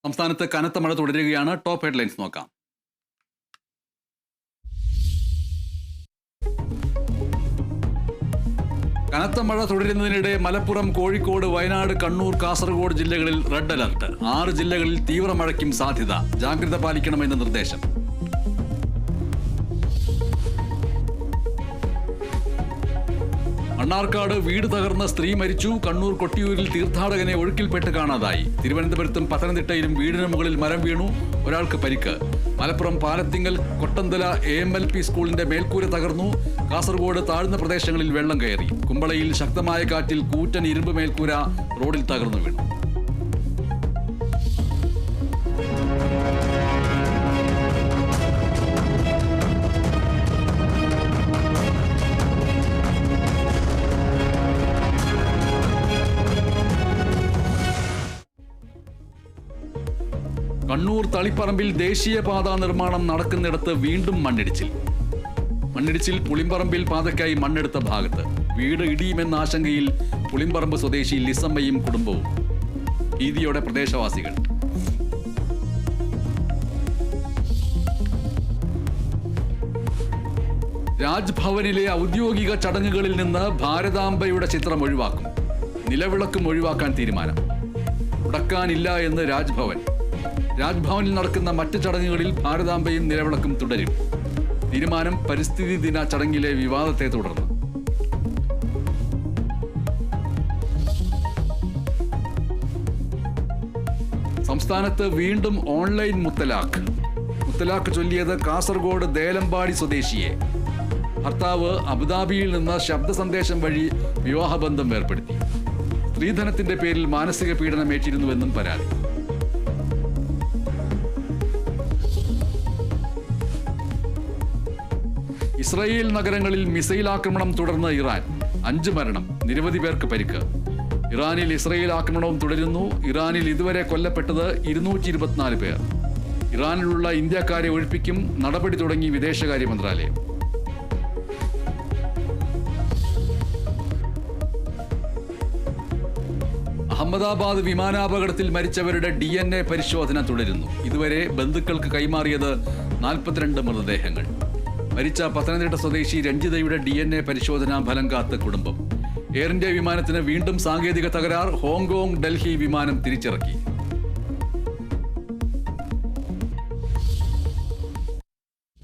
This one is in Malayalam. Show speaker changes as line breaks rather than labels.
സംസ്ഥാനത്ത് കനത്ത മഴ തുടരുകയാണ്. ടോപ്പ് ഹെഡ്ലൈൻസ് നോക്കാം. കനത്ത മഴ തുടരുന്നതിനിടെ മലപ്പുറം, കോഴിക്കോട്, വയനാട്, കണ്ണൂർ, കാസർഗോഡ് ജില്ലകളിൽ റെഡ് അലർട്ട്. 6 ജില്ലകളിൽ തീവ്ര മഴയ്ക്കും സാധ്യത. ജാഗ്രത പാലിക്കണമെന്ന് നിർദ്ദേശം. മണ്ണാർക്കാട് വീട് തകർന്ന സ്ത്രീ മരിച്ചു. കണ്ണൂർ കൊട്ടിയൂരിൽ തീർത്ഥാടകനെ ഒഴുക്കിൽപ്പെട്ട് കാണാതായി. തിരുവനന്തപുരത്തും പത്തനംതിട്ടയിലും വീടിന് മുകളിൽ മരം വീണു, ഒരാൾക്ക് പരിക്ക്. മലപ്പുറം പാലത്തിങ്കൽ കൊട്ടന്തല AMLP സ്കൂളിന്റെ മേൽക്കൂര തകർന്നു. കാസർഗോഡ് താഴ്ന്ന പ്രദേശങ്ങളിൽ വെള്ളം കയറി. കുമ്പളയിൽ ശക്തമായ കാറ്റിൽ കൂറ്റൻ ഇരുമ്പ് മേൽക്കൂര റോഡിൽ തകർന്നു വീണു. കണ്ണൂർ തളിപ്പറമ്പിൽ ദേശീയപാത നിർമ്മാണം നടക്കുന്നിടത്ത് വീണ്ടും മണ്ണിടിച്ചിൽ. പുളിമ്പറമ്പിൽ പാതയ്ക്കായി മണ്ണെടുത്ത ഭാഗത്ത് വീട് ഇടിയുമെന്ന ആശങ്കയിൽ പുളിമ്പറമ്പ് സ്വദേശി ലിസമ്മയും കുടുംബവും. ഭീതിയോടെ പ്രദേശവാസികൾ. രാജ്ഭവനിലെ ഔദ്യോഗിക ചടങ്ങുകളിൽ നിന്ന് ഭാരതാംബയുടെ ചിത്രം ഒഴിവാക്കും. നിലവിളക്കും ഒഴിവാക്കാൻ തീരുമാനം. മുടക്കാനില്ല എന്ന് രാജ്ഭവനിൽ നടക്കുന്ന മറ്റ് ചടങ്ങുകളിൽ ഭാരതാംബയും നിലവിളക്കും തുടരും. തീരുമാനം പരിസ്ഥിതി ദിന ചടങ്ങിലെ വിവാദത്തെ തുടർന്ന്. സംസ്ഥാനത്ത് വീണ്ടും ഓൺലൈൻ മുത്തലാഖ് ചൊല്ലിയത് കാസർഗോഡ് ദേലമ്പാടി സ്വദേശിയെ. ഭർത്താവ് അബുദാബിയിൽ നിന്ന് ശബ്ദ സന്ദേശം വഴി വിവാഹബന്ധം ഏർപ്പെടുത്തി. സ്ത്രീധനത്തിന്റെ പേരിൽ മാനസിക പീഡനമേറ്റിരുന്നുവെന്നും പരാതി. ഇസ്രായേൽ നഗരങ്ങളിൽ മിസൈൽ ആക്രമണം തുടർന്ന് ഇറാൻ. 5 മരണം, നിരവധി പേർക്ക് പരിക്ക്. ഇറാനിൽ ഇസ്രായേൽ ആക്രമണവും തുടരുന്നു. ഇറാനിൽ ഇതുവരെ കൊല്ലപ്പെട്ടത് 224 പേർ. ഇറാനിലുള്ള ഇന്ത്യക്കാരെ ഒഴിപ്പിക്കും നടപടി തുടങ്ങി വിദേശകാര്യ മന്ത്രാലയം. അഹമ്മദാബാദ് വിമാനാപകടത്തിൽ മരിച്ചവരുടെ DNA പരിശോധന തുടരുന്നു. ഇതുവരെ ബന്ധുക്കൾക്ക് കൈമാറിയത് 42 മൃതദേഹങ്ങൾ. മരിച്ച പത്തനംതിട്ട സ്വദേശി രഞ്ജിതയുടെ DNA പരിശോധനാ ഫലം കാത്ത് കുടുംബം. എയർ ഇന്ത്യ വിമാനത്തിന് വീണ്ടും സാങ്കേതിക തകരാർ. ഹോങ്കോങ് ഡൽഹി വിമാനം തിരിച്ചിറക്കി.